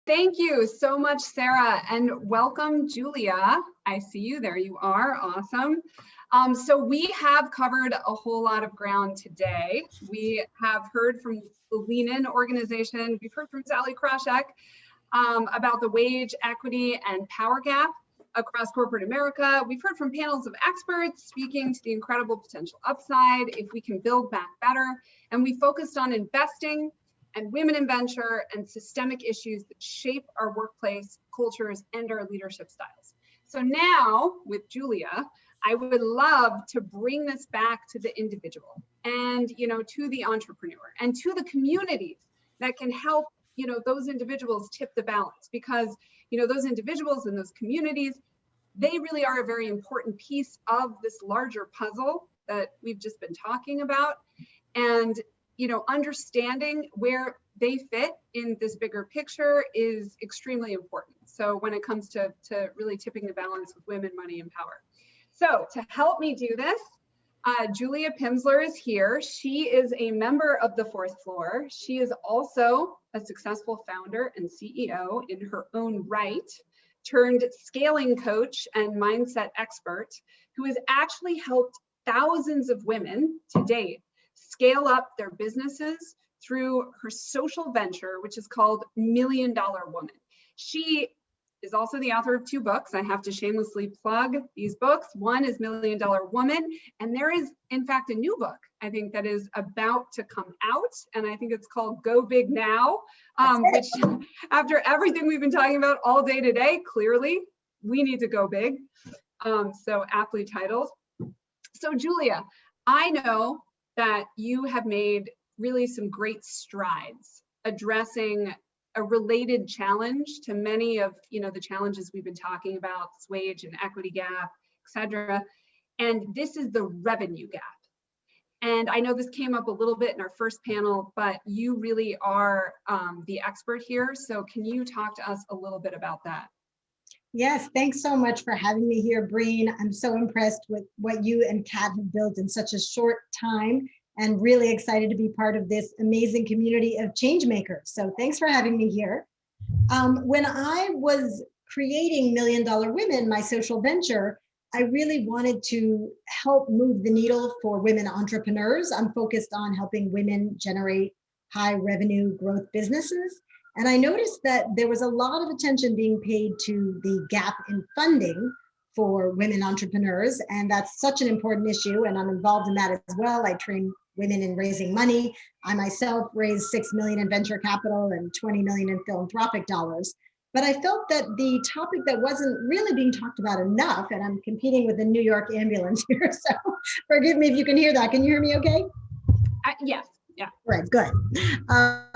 Thank you so much, Sarah, and welcome, Julia. I see you, there you are, awesome. So we have covered a whole lot of ground today. We have heard from the Lean In organization, we've heard from Sally Kroshek about the wage equity and power gap across corporate America. We've heard from panels of experts speaking to the incredible potential upside if we can build back better, and we focused on investing and women in venture and systemic issues that shape our workplace cultures and our leadership styles. So now with Julia, I would love to bring this back to the individual and, to the entrepreneur and to the communities that can help, those individuals tip the balance, because, those individuals and those communities, they really are a very important piece of this larger puzzle that we've just been talking about. And understanding where they fit in this bigger picture is extremely important. So when it comes to really tipping the balance with women, money, and power. So to help me do this, Julia Pimsleur is here. She is a member of the Fourth Floor. She is also a successful founder and CEO in her own right, turned scaling coach and mindset expert, who has actually helped thousands of women to date scale up their businesses through her social venture, which is called $1 Million Woman. She is also the author of 2 books. I have to shamelessly plug these books. One is $1 Million Woman, and there is, in fact, a new book, I think, that is about to come out, and I think it's called Go Big Now, which after everything we've been talking about all day today, clearly, we need to go big. So aptly titled. So Julia, I know that you have made really some great strides addressing a related challenge to many of the challenges we've been talking about, this wage and equity gap, et cetera. And this is the revenue gap. And I know this came up a little bit in our first panel, but you really are the expert here. So can you talk to us a little bit about that? Yes, thanks so much for having me here, Breen. I'm so impressed with what you and Kat have built in such a short time, and really excited to be part of this amazing community of change makers. So thanks for having me here. When I was creating $1 Million Women, my social venture, I really wanted to help move the needle for women entrepreneurs. I'm focused on helping women generate high revenue growth businesses. And I noticed that there was a lot of attention being paid to the gap in funding for women entrepreneurs. And that's such an important issue. And I'm involved in that as well. I train women in raising money. I myself raised $6 million in venture capital and $20 million in philanthropic dollars. But I felt that the topic that wasn't really being talked about enough, and I'm competing with the New York ambulance here, so forgive me if you can hear that. Can you hear me okay? Yes. Yeah. Right, good.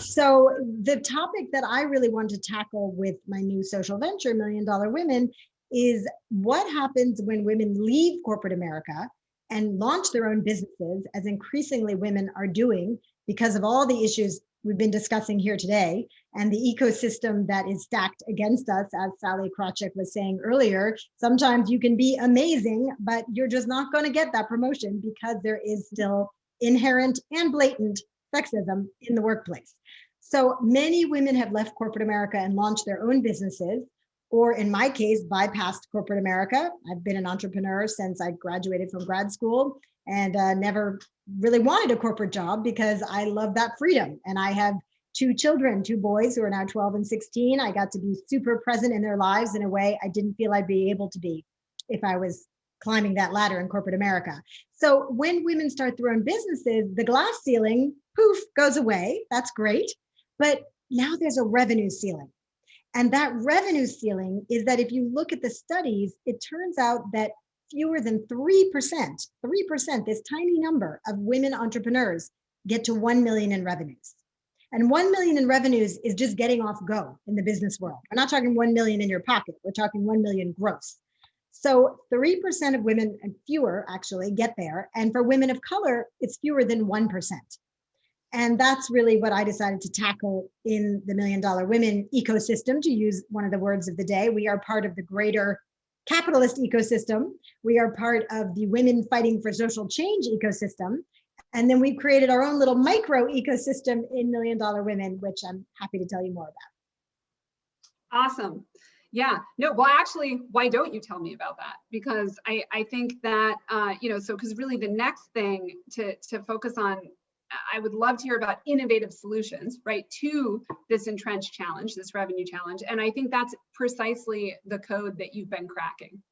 So the topic that I really wanted to tackle with my new social venture, $1 Million Women, is what happens when women leave corporate America and launch their own businesses, as increasingly women are doing because of all the issues we've been discussing here today, and the ecosystem that is stacked against us, as Sally Kroshek was saying earlier. Sometimes you can be amazing, but you're just not going to get that promotion because there is still inherent and blatant sexism in the workplace. So many women have left corporate America and launched their own businesses, or in my case, bypassed corporate America. I've been an entrepreneur since I graduated from grad school, and never really wanted a corporate job because I love that freedom. And I have 2 children, 2 boys who are now 12 and 16. I got to be super present in their lives in a way I didn't feel I'd be able to be if I was climbing that ladder in corporate America. So when women start their own businesses, the glass ceiling, poof, goes away. That's great. But now there's a revenue ceiling. And that revenue ceiling is that if you look at the studies, it turns out that fewer than 3%, this tiny number of women entrepreneurs get to 1 million in revenues. And 1 million in revenues is just getting off go in the business world. We're not talking 1 million in your pocket. We're talking 1 million gross. So 3% of women, and fewer actually, get there. And for women of color, it's fewer than 1%. And that's really what I decided to tackle in the $1 Million Women ecosystem, to use one of the words of the day. We are part of the greater capitalist ecosystem. We are part of the women fighting for social change ecosystem. And then we've created our own little micro ecosystem in $1 Million Women, which I'm happy to tell you more about. Awesome. Yeah, no, well, actually, why don't you tell me about that? Because I think that, so because really the next thing to focus on, I would love to hear about innovative solutions, right, to this entrenched challenge, this revenue challenge. And I think that's precisely the code that you've been cracking.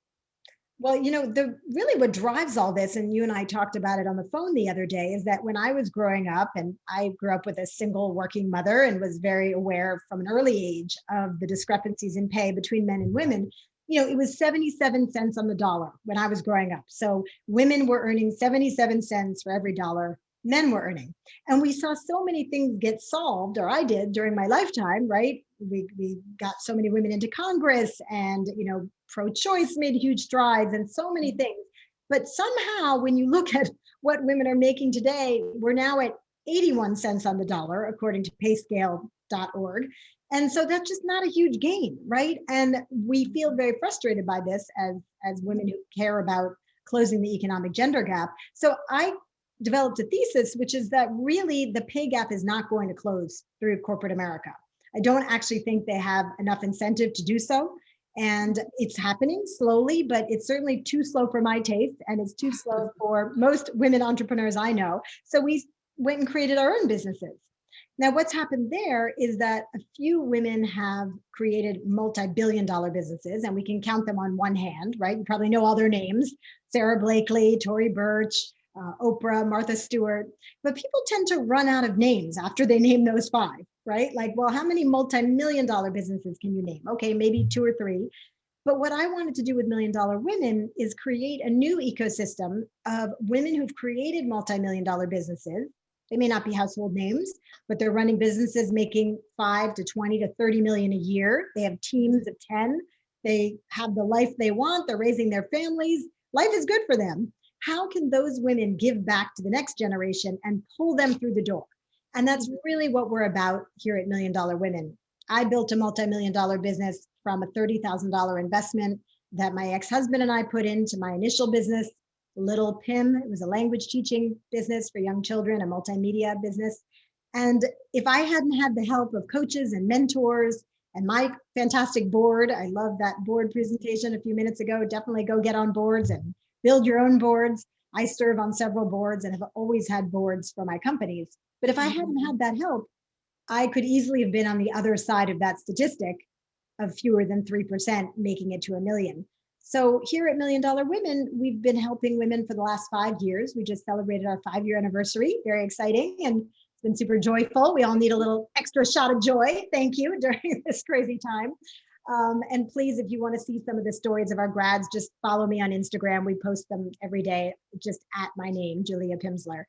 Well, the really what drives all this, and you and I talked about it on the phone the other day, is that when I was growing up, and I grew up with a single working mother and was very aware from an early age of the discrepancies in pay between men and women, it was 77 cents on the dollar when I was growing up. So women were earning 77 cents for every dollar men were earning. And we saw so many things get solved, or I did during my lifetime, right? We got so many women into Congress, and pro-choice made huge strides, and so many things. But somehow when you look at what women are making today, we're now at 81 cents on the dollar according to payscale.org. And so that's just not a huge gain, right? And we feel very frustrated by this as women who care about closing the economic gender gap. So I developed a thesis, which is that really the pay gap is not going to close through corporate America. I don't actually think they have enough incentive to do so. And it's happening slowly, but it's certainly too slow for my taste, and it's too slow for most women entrepreneurs I know. So we went and created our own businesses. Now, what's happened there is that a few women have created multi-billion-dollar businesses, and we can count them on one hand, right? You probably know all their names: Sarah Blakely, Tory Burch, Oprah, Martha Stewart. But people tend to run out of names after they name those five, right? Like, well, how many multi-million-dollar businesses can you name? Okay, maybe 2 or 3. But what I wanted to do with Million Dollar Women is create a new ecosystem of women who've created multi-million-dollar businesses. They may not be household names, but they're running businesses making 5 to 20 to 30 million a year. They have teams of 10. They have the life they want. They're raising their families. Life is good for them. How can those women give back to the next generation and pull them through the door? And that's really what we're about here at Million Dollar Women. I built a multi-million-dollar business from a $30,000 investment that my ex-husband and I put into my initial business, Little Pim. It was a language teaching business for young children, a multimedia business. And if I hadn't had the help of coaches and mentors and my fantastic board, I love that board presentation a few minutes ago. Definitely go get on boards and build your own boards. I serve on several boards and have always had boards for my companies. But if I hadn't had that help, I could easily have been on the other side of that statistic of fewer than 3% making it to a million. So here at Million Dollar Women, we've been helping women for the last 5 years. We just celebrated our 5-year anniversary. Very exciting, and it's been super joyful. We all need a little extra shot of joy. Thank you during this crazy time. And please, if you want to see some of the stories of our grads, just follow me on Instagram. We post them every day, just at my name, Julia Pimsleur.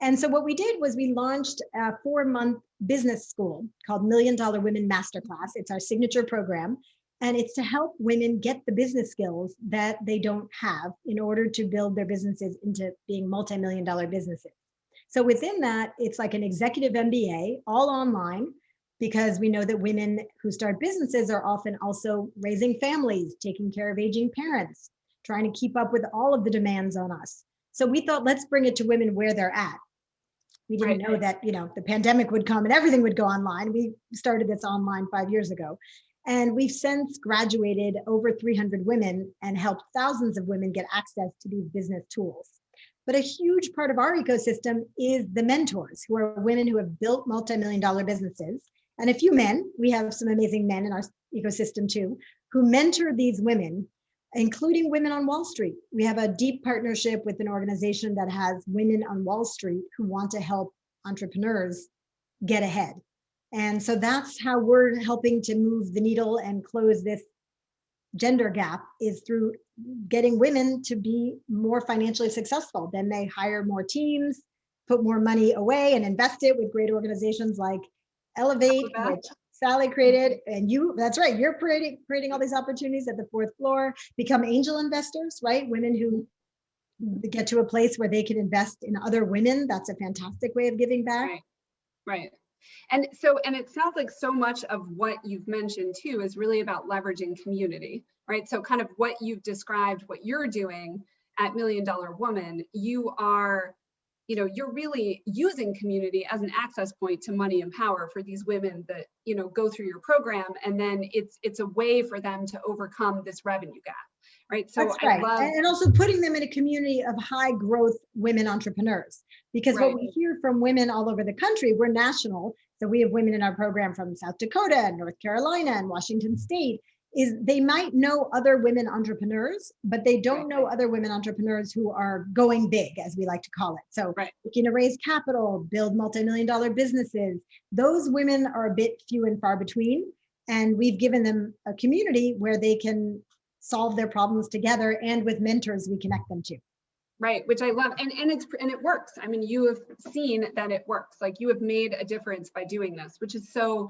And so what we did was we launched a 4-month business school called Million Dollar Women Masterclass. It's our signature program. And it's to help women get the business skills that they don't have in order to build their businesses into being multi-million-dollar businesses. So within that, it's like an executive MBA, all online, because we know that women who start businesses are often also raising families, taking care of aging parents, trying to keep up with all of the demands on us. So we thought, let's bring it to women where they're at. We didn't know that, the pandemic would come and everything would go online. We started this online 5 years ago. And we've since graduated over 300 women and helped thousands of women get access to these business tools. But a huge part of our ecosystem is the mentors, who are women who have built multi-million-dollar businesses. And a few men, we have some amazing men in our ecosystem too, who mentor these women, including Women on Wall Street. We have a deep partnership with an organization that has women on Wall Street who want to help entrepreneurs get ahead. And so that's how we're helping to move the needle and close this gender gap, is through getting women to be more financially successful. Then they hire more teams, put more money away and invest it with great organizations like Elevate, which Sally created, and that's right, you're creating all these opportunities at the 4th floor, become angel investors, right? Women who get to a place where they can invest in other women. That's a fantastic way of giving back. Right. And it sounds like so much of what you've mentioned too is really about leveraging community, right? So kind of what you've described, what you're doing at Million Dollar Woman, you are you're really using community as an access point to money and power for these women that, go through your program. And then it's a way for them to overcome this revenue gap, right? So that's right. And also putting them in a community of high growth women entrepreneurs, because what we hear from women all over the country, we're national. So we have women in our program from South Dakota and North Carolina and Washington State, is they might know other women entrepreneurs, but they don't know other women entrepreneurs who are going big, as we like to call it. So looking to raise capital, build multi-million-dollar businesses. Those women are a bit few and far between. And we've given them a community where they can solve their problems together, and with mentors we connect them to. Right, which I love, and it works. I mean, you have seen that it works. Like, you have made a difference by doing this, which is so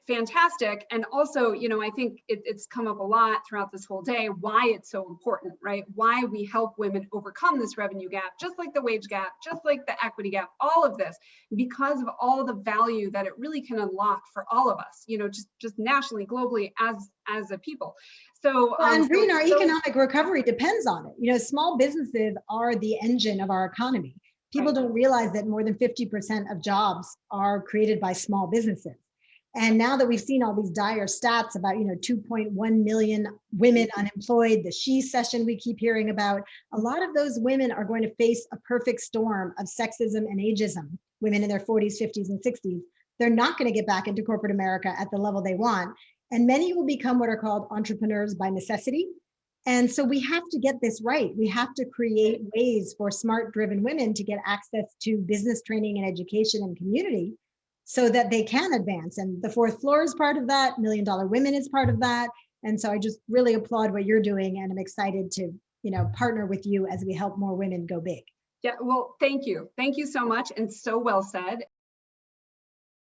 fantastic. And also, I think it's come up a lot throughout this whole day, why it's so important, right? Why we help women overcome this revenue gap, just like the wage gap, just like the equity gap, all of this, because of all the value that it really can unlock for all of us, just nationally, globally, as a people. So, and Breen, our economic recovery depends on it. Small businesses are the engine of our economy. People don't realize that more than 50% of jobs are created by small businesses. And now that we've seen all these dire stats about, 2.1 million women unemployed, the She session we keep hearing about, a lot of those women are going to face a perfect storm of sexism and ageism, women in their 40s, 50s, and 60s. They're not going to get back into corporate America at the level they want. And many will become what are called entrepreneurs by necessity. And so we have to get this right. We have to create ways for smart, driven women to get access to business training and education and community, so that they can advance. And the fourth floor is part of that. $1 Million Women is part of that. And so I just really applaud what you're doing. And I'm excited to, partner with you as we help more women go big. Yeah, well, thank you. Thank you so much. And so well said.